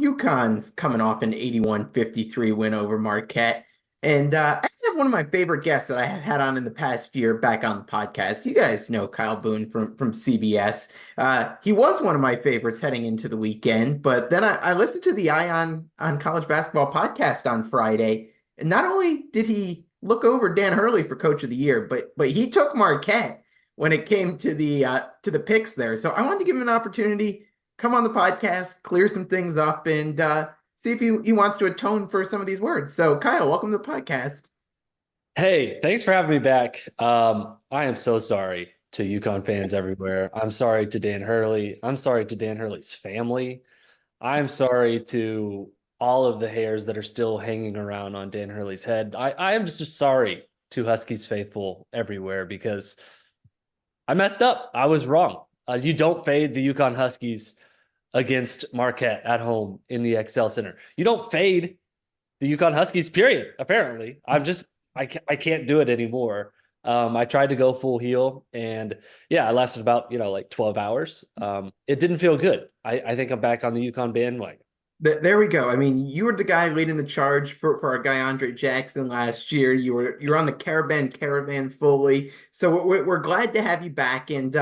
UConn's coming off an 81-53 win over Marquette. And I have one of my favorite guests that I have had on in the past year back on the podcast. You guys know Kyle Boone from CBS. He was one of my favorites heading into the weekend, but then I listened to the Eye on College Basketball podcast on Friday. And not only did he look over Dan Hurley for Coach of the Year, but he took Marquette when it came to the picks there. So I wanted to give him an opportunity come on the podcast, clear some things up, and see if he wants to atone for some of these words. So, Kyle, welcome to the podcast. Hey, thanks for having me back. I am so sorry to UConn fans everywhere. I'm sorry to Dan Hurley. I'm sorry to Dan Hurley's family. I'm sorry to all of the hairs that are still hanging around on Dan Hurley's head. I am just sorry to Huskies faithful everywhere because I messed up. I was wrong. You don't fade the UConn Huskies against Marquette at home in the XL Center. You don't fade the UConn Huskies, period. Apparently, I can't do it anymore. I tried to go full heel, and yeah, I lasted about like 12 hours. It didn't feel good. I think I'm back on the UConn bandwagon. There we go. I mean, you were the guy leading the charge for our guy Andre Jackson last year. You're on the caravan fully. So we're glad to have you back. And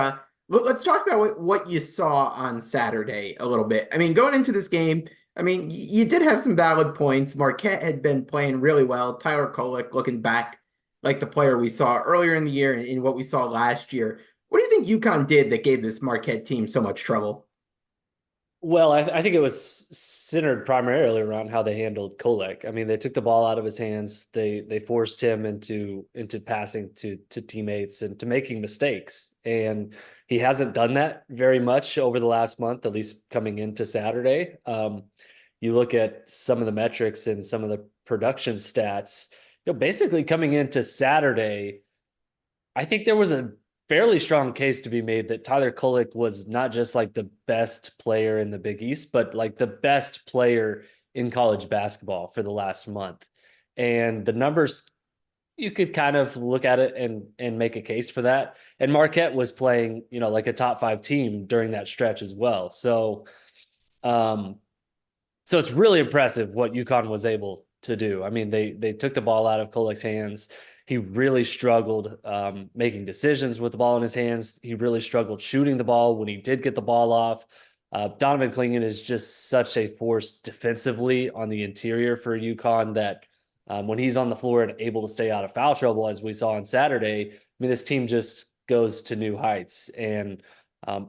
let's talk about what you saw on Saturday a little bit. I mean, going into this game, I mean, you did have some valid points. Marquette had been playing really well. Tyler Kolek looking back like the player we saw earlier in the year and in what we saw last year. What do you think UConn did that gave this Marquette team so much trouble? Well, I think it was centered primarily around how they handled Kolek. I mean, they took the ball out of his hands. They forced him into passing to teammates and to making mistakes. And he hasn't done that very much over the last month, at least coming into Saturday. You look at some of the metrics and some of the production stats. Basically coming into Saturday, I think there was a fairly strong case to be made that Tyler Kolek was not just like the best player in the Big East, but like the best player in college basketball for the last month. And the numbers, you could kind of look at it and make a case for that. And Marquette was playing, like a top 5 team during that stretch as well. Um, so it's really impressive what UConn was able to do. I mean, they took the ball out of Kolek's hands. He really struggled making decisions with the ball in his hands. He really struggled shooting the ball when he did get the ball off. Donovan Clingan is just such a force defensively on the interior for UConn that when he's on the floor and able to stay out of foul trouble, as we saw on Saturday, I mean, this team just goes to new heights. And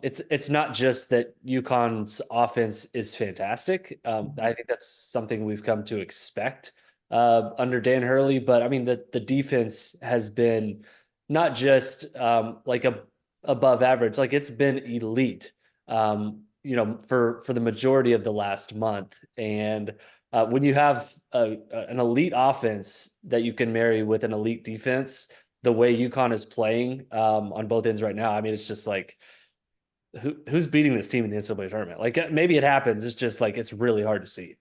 it's not just that UConn's offense is fantastic. I think that's something we've come to expect under Dan Hurley, but I mean the defense has been not just above average, like it's been elite. For the majority of the last month, and when you have an elite offense that you can marry with an elite defense, the way UConn is playing on both ends right now, I mean, it's just like who's beating this team in the NCAA tournament? Like maybe it happens. It's just like it's really hard to see.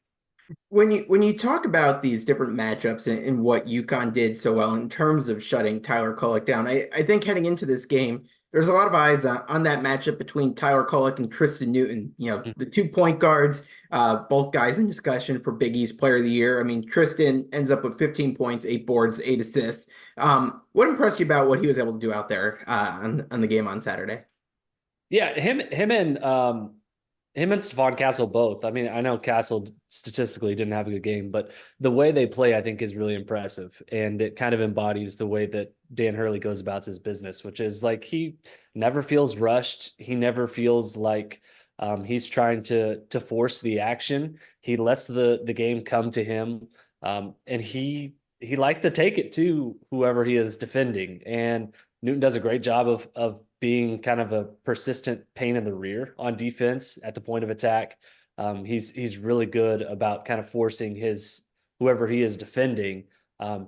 When you talk about these different matchups and what UConn did so well in terms of shutting Tyler Kolek down, I think heading into this game, there's a lot of eyes on that matchup between Tyler Kolek and Tristan Newton. The 2 point guards, both guys in discussion for Big East Player of the Year. I mean, Tristan ends up with 15 points, 8 boards, 8 assists. What impressed you about what he was able to do out there on the game on Saturday? Yeah, him and Stefan Castle both. I mean, I know Castle statistically didn't have a good game, but the way they play, I think, is really impressive. And it kind of embodies the way that Dan Hurley goes about his business, which is like he never feels rushed. He never feels like he's trying to force the action. He lets the game come to him. And he likes to take it to whoever he is defending. And Newton does a great job of being kind of a persistent pain in the rear on defense at the point of attack. He's really good about kind of forcing his whoever he is defending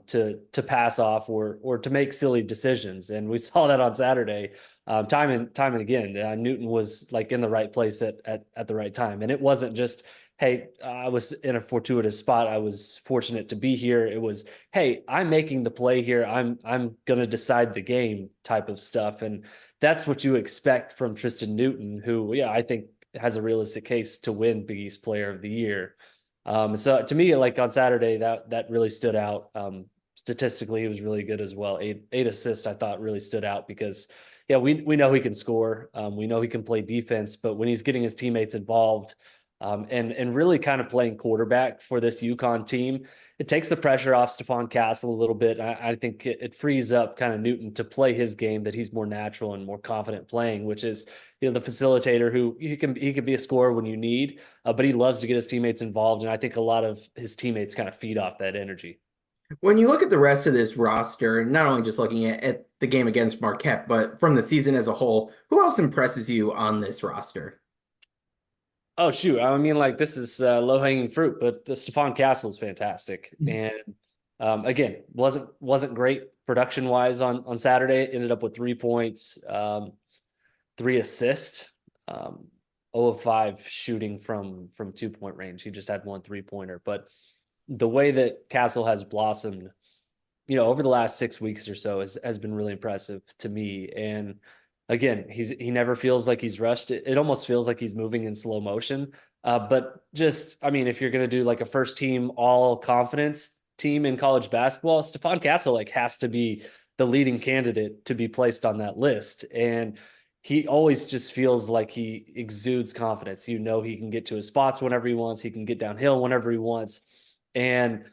to pass off or to make silly decisions, and we saw that on Saturday time and again. Newton was like in the right place at the right time, and it wasn't just hey, I was in a fortuitous spot. I was fortunate to be here. It was, hey, I'm making the play here. I'm going to decide the game type of stuff. And that's what you expect from Tristan Newton, who, yeah, I think has a realistic case to win Big East Player of the Year. So to me, like on Saturday, that really stood out. Statistically, he was really good as well. Eight assists, I thought, really stood out because, yeah, we know he can score. We know he can play defense, but when he's getting his teammates involved, and really kind of playing quarterback for this UConn team, it takes the pressure off Stefan Castle a little bit. I think it frees up kind of Newton to play his game that he's more natural and more confident playing, which is, the facilitator who he can be a scorer when you need, but he loves to get his teammates involved. And I think a lot of his teammates kind of feed off that energy. When you look at the rest of this roster, not only just looking at the game against Marquette, but from the season as a whole, who else impresses you on this roster? Oh shoot! I mean, like this is low hanging fruit, but the Stefan Castle is fantastic, and again, wasn't great production wise on Saturday. Ended up with 3 points, 3 assists, 0 of 5 shooting from 2 point range. He just had 1 3-pointer, but the way that Castle has blossomed, over the last 6 weeks or so has been really impressive to me. And again, he never feels like he's rushed. It almost feels like he's moving in slow motion. But just, I mean, if you're going to do like a first team all confidence team in college basketball, Stefan Castle like has to be the leading candidate to be placed on that list. And he always just feels like he exudes confidence. He can get to his spots whenever he wants. He can get downhill whenever he wants. And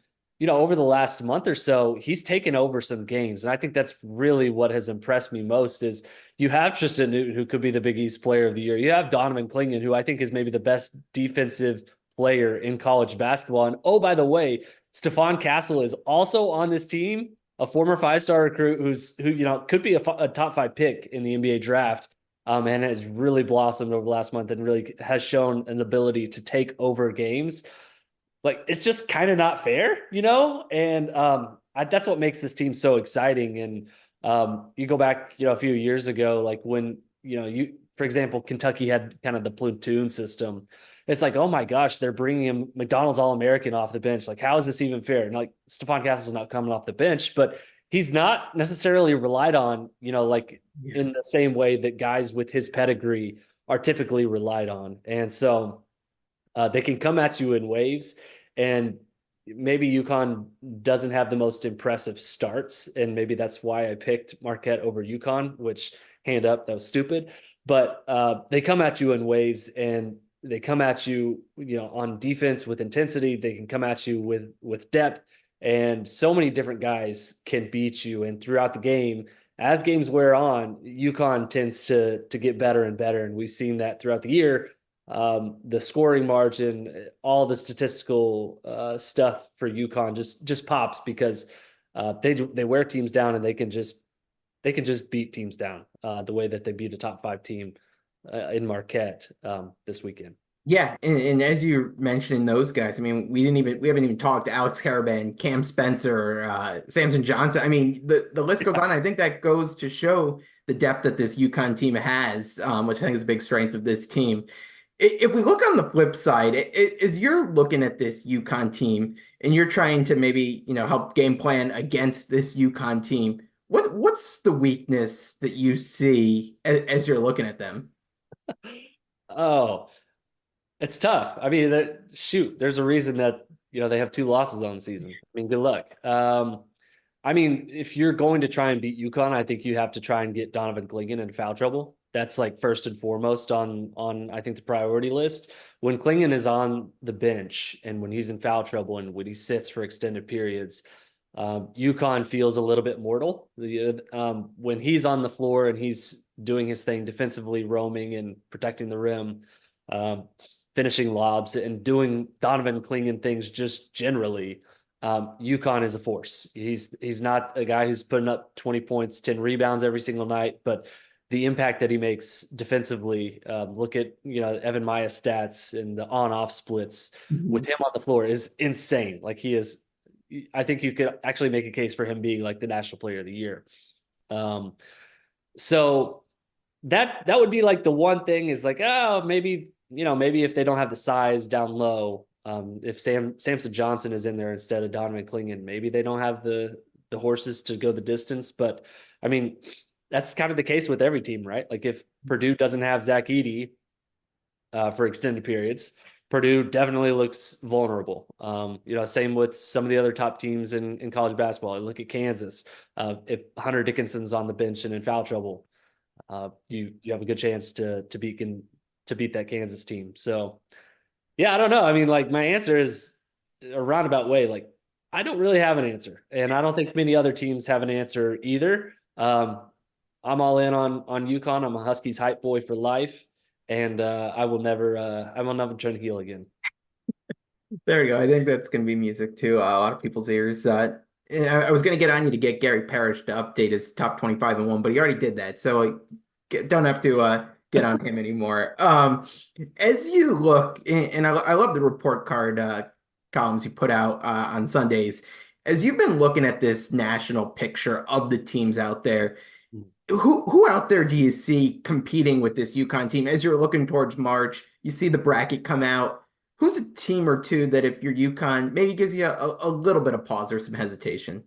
over the last month or so, he's taken over some games. And I think that's really what has impressed me most is you have Tristan Newton, who could be the Big East Player of the Year. You have Donovan Clingan, who I think is maybe the best defensive player in college basketball. And oh, by the way, Stefan Castle is also on this team, a former 5-star recruit who could be a top 5 pick in the NBA draft. And has really blossomed over the last month and really has shown an ability to take over games. Like, it's just kind of not fair, and that's what makes this team so exciting. And you go back, a few years ago, like when, for example, Kentucky had kind of the platoon system. It's like, oh my gosh, they're bringing him McDonald's All-American off the bench. Like, how is this even fair? And like, Stefan Castle's not coming off the bench, but he's not necessarily relied on, in the same way that guys with his pedigree are typically relied on. And so they can come at you in waves, and maybe UConn doesn't have the most impressive starts, and maybe that's why I picked Marquette over UConn, which, hand up, that was stupid. But they come at you in waves, and they come at you, on defense with intensity. They can come at you with depth, and so many different guys can beat you. And throughout the game, as games wear on, UConn tends to get better and better, and we've seen that throughout the year. The scoring margin, all the statistical stuff for UConn just pops because they wear teams down, and they can just beat teams down the way that they beat a top 5 team in Marquette this weekend. Yeah, and as you're mentioning those guys, I mean, we haven't even talked Alex Karaban, Cam Spencer, Samson Johnson. I mean, the list goes on. I think that goes to show the depth that this UConn team has, which I think is a big strength of this team. If we look on the flip side, as you're looking at this UConn team and you're trying to maybe, help game plan against this UConn team, what's the weakness that you see as you're looking at them? Oh, it's tough. I mean, there's a reason that, they have 2 losses on the season. I mean, good luck. I mean, if you're going to try and beat UConn, I think you have to try and get Donovan Clingan in foul trouble. That's like first and foremost on I think the priority list. When Clingan is on the bench and when he's in foul trouble and when he sits for extended periods, UConn feels a little bit mortal. When he's on the floor and he's doing his thing defensively, roaming and protecting the rim, finishing lobs and doing Donovan Clingan things just generally, UConn is a force. He's not a guy who's putting up 20 points, 10 rebounds every single night, but the impact that he makes defensively, look at, Evan Maya's stats and the on-off splits with him on the floor is insane. Like he is, I think you could actually make a case for him being like the National Player of the Year. So that would be like the one thing is like, oh, maybe if they don't have the size down low, if Samson Johnson is in there instead of Donovan Clingan, maybe they don't have the horses to go the distance. But I mean, that's kind of the case with every team, right? Like if Purdue doesn't have Zach Edey, for extended periods. Purdue definitely looks vulnerable. Same with some of the other top teams in college basketball. Look at Kansas. If Hunter Dickinson's on the bench and in foul trouble, you have a good chance to beat that Kansas team. So yeah, I don't know. I mean, like my answer is a roundabout way. Like I don't really have an answer, and I don't think many other teams have an answer either. I'm all in on UConn. I'm a Huskies hype boy for life, and I will never turn heel again. There you go. I think that's going to be music to a lot of people's ears. I was going to get on you to get Gary Parrish to update his top 25 and one, but he already did that. So don't have to get on him anymore. As you look, and I love the report card columns you put out on Sundays. As you've been looking at this national picture of the teams out there, who out there do you see competing with this UConn team? As you're looking towards March, you see the bracket come out. Who's a team or two that if you're UConn, maybe gives you a little bit of pause or some hesitation?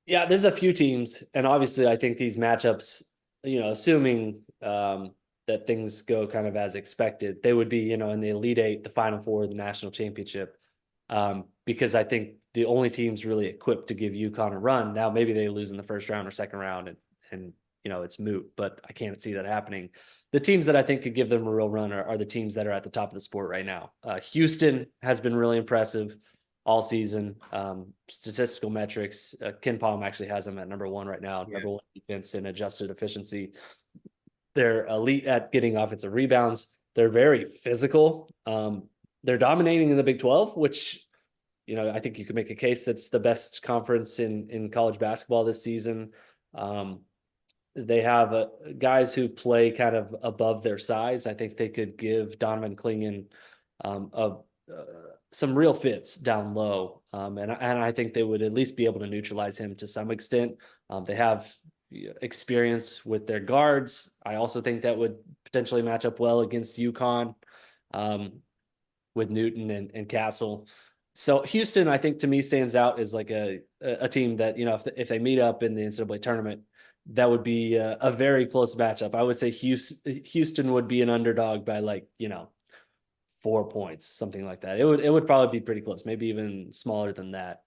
Yeah, there's a few teams, and obviously, I think these matchups, assuming that things go kind of as expected, they would be, in the Elite Eight, the Final Four, the national championship, because I think the only teams really equipped to give UConn a run. Now, maybe they lose in the first round or second round, and it's moot, but I can't see that happening. The teams that I think could give them a real run are the teams that are at the top of the sport right now. Houston has been really impressive all season. Statistical metrics, Ken Palm actually has them at number one right now, number one defense and adjusted efficiency. They're elite at getting offensive rebounds. They're very physical. They're dominating in the Big 12, which, I think you could make a case that's the best conference in college basketball this season. They have guys who play kind of above their size. I think they could give Donovan Clingan some real fits down low. And I think they would at least be able to neutralize him to some extent. They have experience with their guards. I also think that would potentially match up well against UConn with Newton and Castle. So Houston, I think to me stands out as like a team that, if they meet up in the NCAA tournament, that would be a very close matchup. I would say Houston would be an underdog by 4 points, something like that. It would probably be pretty close, maybe even smaller than that.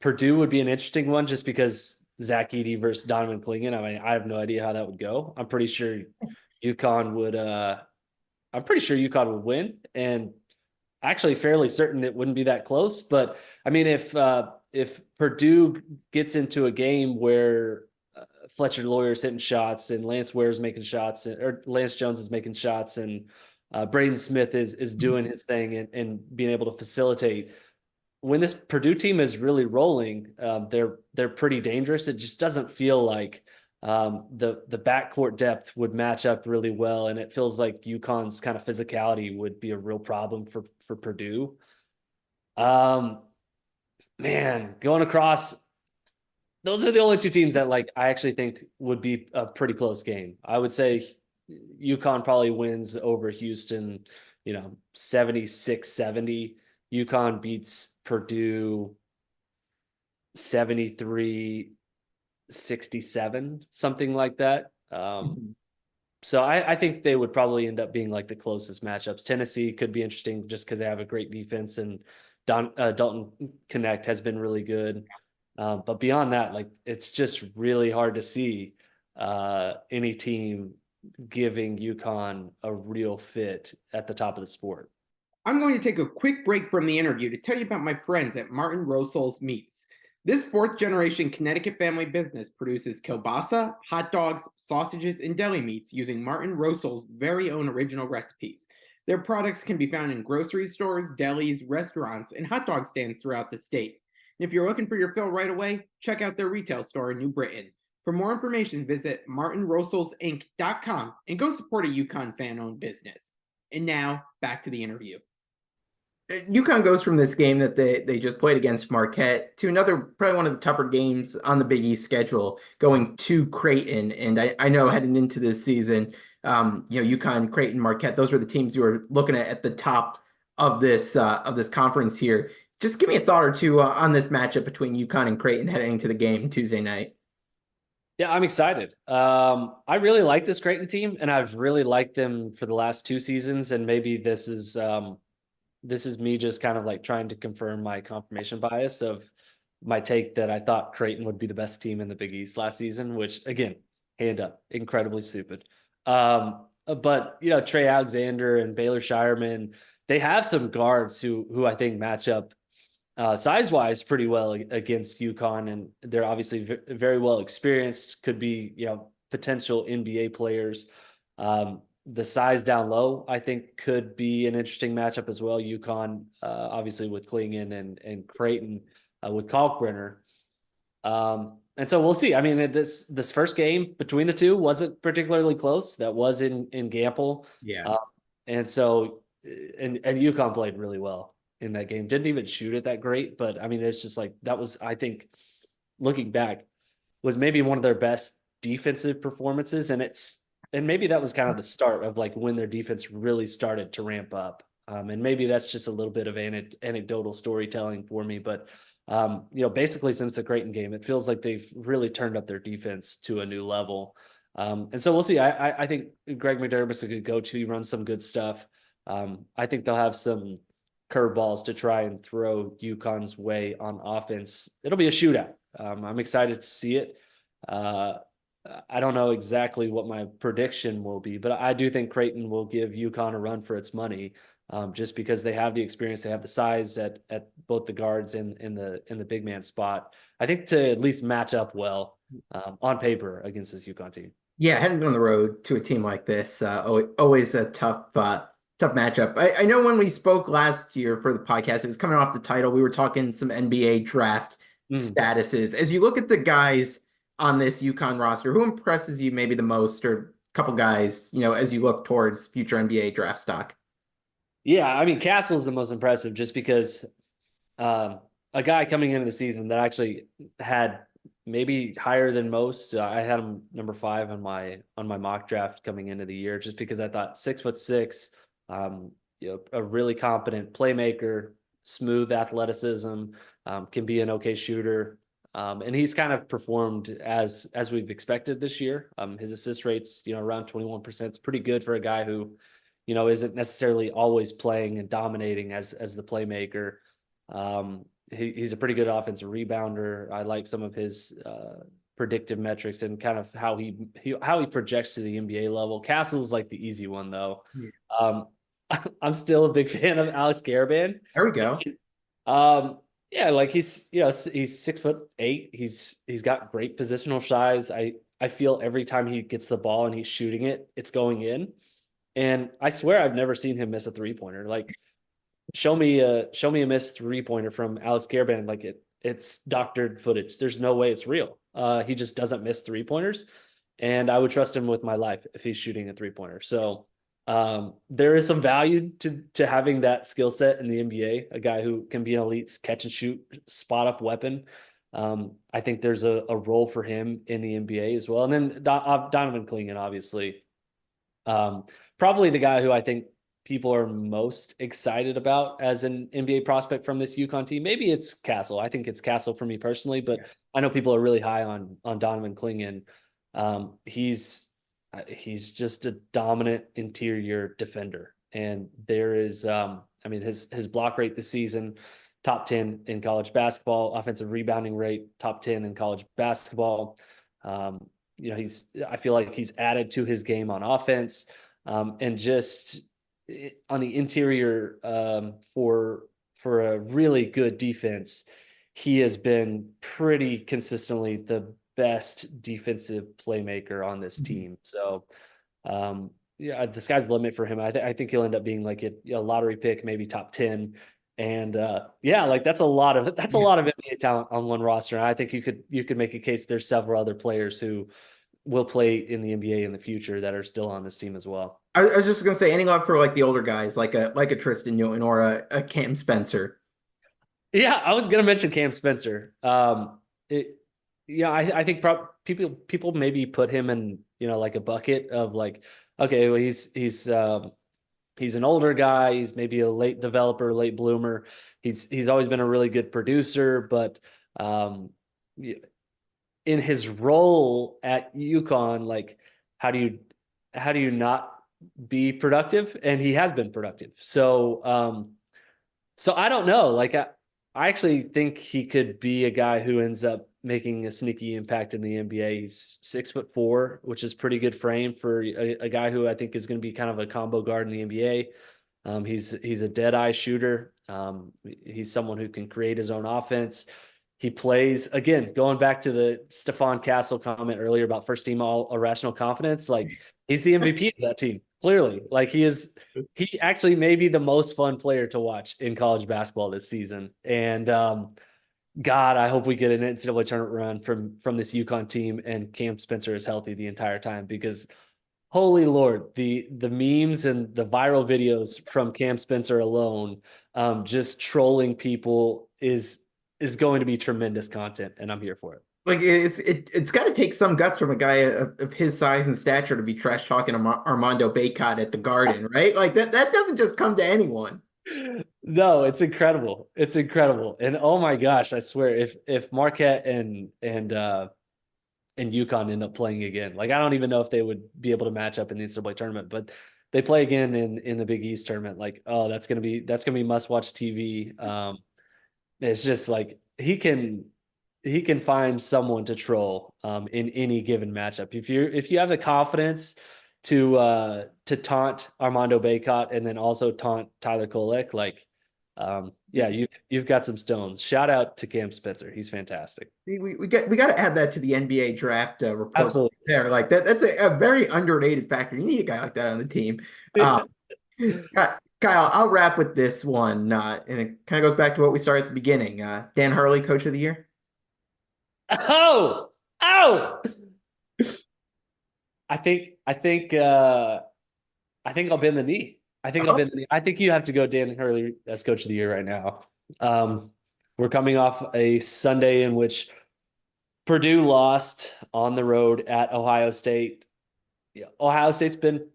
Purdue would be an interesting one just because Zach Edey versus Donovan Clingan. I mean, I have no idea how that would go. I'm pretty sure UConn would win, and actually fairly certain it wouldn't be that close. But I mean, if Purdue gets into a game where Fletcher Lawyer's hitting shots and Lance Ware's making shots, or Lance Jones is making shots, and Braden Smith is doing his thing and being able to facilitate. When this Purdue team is really rolling, they're pretty dangerous. It just doesn't feel like the backcourt depth would match up really well, and it feels like UConn's kind of physicality would be a real problem for Purdue. Man, going across, those are the only two teams that I actually think would be a pretty close game. I would say UConn probably wins over Houston, 76-70. UConn beats Purdue 73-67, something like that. So I think they would probably end up being the closest matchups. Tennessee could be interesting just because they have a great defense, and Dalton Connect has been really good. But beyond that, it's just really hard to see any team giving UConn a real fit at the top of the sport. I'm going to take a quick break from the interview to tell you about my friends at Martin Rosol's Meats. This fourth-generation Connecticut family business produces kielbasa, hot dogs, sausages, and deli meats using Martin Rosol's very own original recipes. Their products can be found in grocery stores, delis, restaurants, and hot dog stands throughout the state. And if you're looking for your fill right away, check out their retail store in New Britain. For more information, visit martinroselsinc.com and go support a UConn fan-owned business. And now, back to the interview. UConn goes from this game that they just played against Marquette to another, probably one of the tougher games on the Big East schedule, going to Creighton. And I know heading into this season, UConn, Creighton, Marquette, those were the teams you were looking at the top of this conference here. Just give me a thought or two on this matchup between UConn and Creighton heading into the game Tuesday night. Yeah, I'm excited. I really like this Creighton team, and I've really liked them for the last 2 seasons. And maybe this is me just kind of like trying to confirm my confirmation bias of my take that I thought Creighton would be the best team in the Big East last season, which again, hand up, incredibly stupid. But Trey Alexander and Baylor Shireman, they have some guards who I think match up size wise pretty well against UConn, and they're obviously very well experienced. Could be potential NBA players. The size down low, I think, could be an interesting matchup as well. UConn, obviously with Klingon and Creighton with Kalkbrenner. And so we'll see. I mean, this first game between the two wasn't particularly close. That was in Gamble. Yeah. And so and UConn played really well in that game. Didn't even shoot it that great, but I mean, it's just like that was, I think, looking back, was maybe one of their best defensive performances, and maybe that was kind of the start of like when their defense really started to ramp up. And maybe that's just a little bit of anecdotal storytelling for me, but basically since the Creighton game, it feels like they've really turned up their defense to a new level. And so we'll see. I think Greg McDermott's a good go-to. He runs some good stuff. I think they'll have some curveballs to try and throw UConn's way on offense. It'll be a shootout. I'm excited to see it. I don't know exactly what my prediction will be, but I do think Creighton will give UConn a run for its money, just because they have the experience, they have the size at both the guards and in the big man spot. I think to at least match up well on paper against this UConn team. Yeah, heading on the road to a team like this, always a tough matchup. I know when we spoke last year for the podcast, it was coming off the title. We were talking some NBA draft statuses. As you look at the guys on this UConn roster, who impresses you maybe the most, or a couple guys, as you look towards future NBA draft stock? Yeah, I mean, Castle's the most impressive just because a guy coming into the season that actually had maybe higher than most. I had him number 5 on my mock draft coming into the year, just because I thought 6'6", a really competent playmaker, smooth athleticism, can be an okay shooter. And he's kind of performed as we've expected this year. His assist rates, around 21%. It's pretty good for a guy who, isn't necessarily always playing and dominating as the playmaker. He's a pretty good offensive rebounder. I like some of his predictive metrics and kind of how he projects to the NBA level. Castle's like the easy one though. Yeah. I'm still a big fan of Alex Garabin. There we go. Yeah, like he's 6'8". He's got great positional size. I feel every time he gets the ball and he's shooting it, it's going in. And I swear I've never seen him miss a 3-pointer. Like show me a missed 3-pointer from Alex Garabin. Like it's doctored footage. There's no way it's real. He just doesn't miss 3-pointers. And I would trust him with my life if he's shooting a 3-pointer. So there is some value to having that skill set in the NBA, a guy who can be an elite catch and shoot, spot up weapon. I think there's a role for him in the NBA as well. And then Donovan Klingon, obviously, probably the guy who I think people are most excited about as an NBA prospect from this UConn team. Maybe it's Castle. I think it's Castle for me personally, but I know people are really high on Donovan Klingon. He's just a dominant interior defender. And there is, his block rate this season, top 10 in college basketball, offensive rebounding rate, top 10 in college basketball. I feel like he's added to his game on offense, and just on the interior, for a really good defense, he has been pretty consistently the best defensive playmaker on this team. So, the sky's the limit for him. I think he'll end up being like a lottery pick, maybe top 10. And like that's a lot of NBA talent on one roster. And I think you could make a case there's several other players who will play in the NBA in the future that are still on this team as well. I was just gonna say, any love for like the older guys, like a Tristan Newton or a Cam Spencer. Yeah, I was gonna mention Cam Spencer. I think people maybe put him in, like a bucket of like, okay, well, he's an older guy. He's maybe a late developer, late bloomer. He's always been a really good producer, but in his role at UConn, like how do you not be productive? And he has been productive. So I don't know. Like I actually think he could be a guy who ends up making a sneaky impact in the NBA. He's 6'4", which is pretty good frame for a guy who I think is going to be kind of a combo guard in the NBA. He's a dead eye shooter. He's someone who can create his own offense. He plays, again, going back to the Stefan Castle comment earlier about first team all irrational confidence. Like he's the MVP of that team. Clearly, like he actually may be the most fun player to watch in college basketball this season. And God, I hope we get an NCAA tournament run from this UConn team and Cam Spencer is healthy the entire time, because holy Lord, the memes and the viral videos from Cam Spencer alone, just trolling people is going to be tremendous content, and I'm here for it. Like it's got to take some guts from a guy of his size and stature to be trash talking Armando Bacot at the Garden, right? Like that doesn't just come to anyone. No, it's incredible. It's incredible. And oh my gosh, I swear if Marquette and UConn end up playing again, like I don't even know if they would be able to match up in the NCAA tournament, but they play again in the Big East tournament. Like, oh, that's gonna be must watch TV. It's just like he can find someone to troll in any given matchup. If you have the confidence to taunt Armando Bacot and then also taunt Tyler Kolek, like yeah, you've got some stones. Shout out to Cam Spencer. He's fantastic. We got to add that to the NBA draft report Absolutely. there. Like that's a very underrated factor. You need a guy like that on the team. Um, Kyle, I'll wrap with this one, and it kind of goes back to what we started at the beginning. Dan Hurley, Coach of the Year. Oh, oh. I think I'll bend the knee. I think I'll bend the knee. I think you have to go Dan Hurley as Coach of the Year right now. We're coming off a Sunday in which Purdue lost on the road at Ohio State. Yeah, Ohio State's been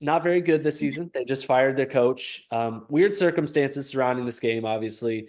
not very good this season. They just fired their coach. Weird circumstances surrounding this game, obviously.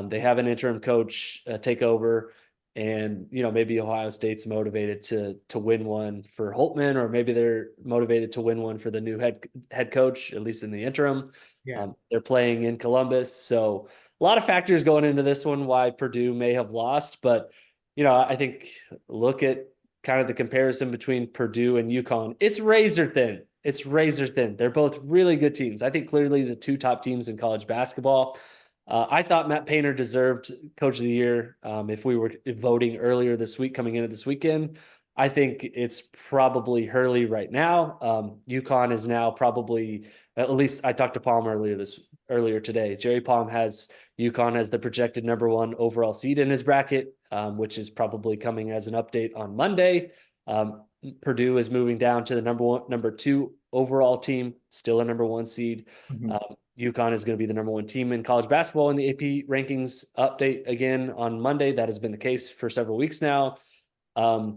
They have an interim coach take over, and maybe Ohio State's motivated to win one for Holtman, or maybe they're motivated to win one for the new head coach, at least in the interim. Yeah. They're playing in Columbus, so a lot of factors going into this one why Purdue may have lost. But I think look at kind of the comparison between Purdue and UConn. It's razor thin. It's razor thin. They're both really good teams. I think clearly the two top teams in college basketball. I thought Matt Painter deserved Coach of the Year. If we were voting earlier this week, coming into this weekend, I think it's probably Hurley right now. UConn is now probably, at least I talked to Palm earlier today. Jerry Palm has UConn as the projected number one overall seed in his bracket, which is probably coming as an update on Monday. Purdue is moving down to the number two overall team, still a number one seed. Mhm. UConn is going to be the number one team in college basketball in the AP rankings update again on Monday. That has been the case for several weeks now. So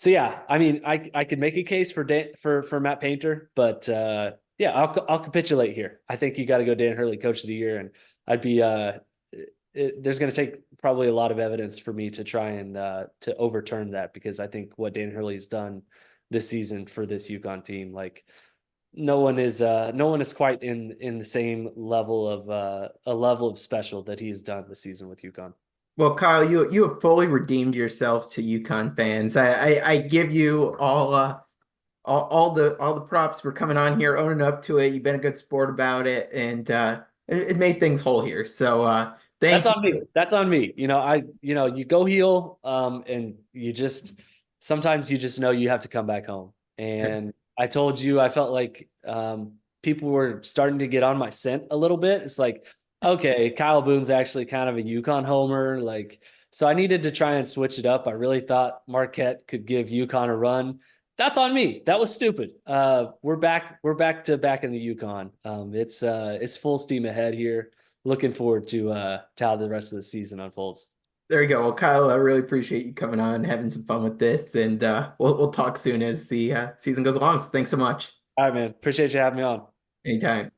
yeah, I mean, I could make a case for Matt Painter, but yeah, I'll capitulate here. I think you got to go Dan Hurley, Coach of the Year, and I'd be there's going to take probably a lot of evidence for me to try and to overturn that, because I think what Dan Hurley's done this season for this UConn team, like no one is quite in the same level of a level of special that he's done this season with UConn. Well, Kyle, you have fully redeemed yourselves to UConn fans. I give you all the props for coming on here, owning up to it. You've been a good sport about it, and it made things whole here. So That's thank on me. you. That's on me. You go heel, and you just sometimes you just know you have to come back home. And I told you I felt like people were starting to get on my scent a little bit. It's like, okay, Kyle Boone's actually kind of a UConn homer. Like, so I needed to try and switch it up. I really thought Marquette could give UConn a run. That's on me. That was stupid. We're back. We're back in the UConn. It's full steam ahead here. Looking forward to how the rest of the season unfolds. There you go. Well, Kyle, I really appreciate you coming on, having some fun with this, and we'll talk soon as the season goes along. So thanks so much. All right, man. Appreciate you having me on. Anytime.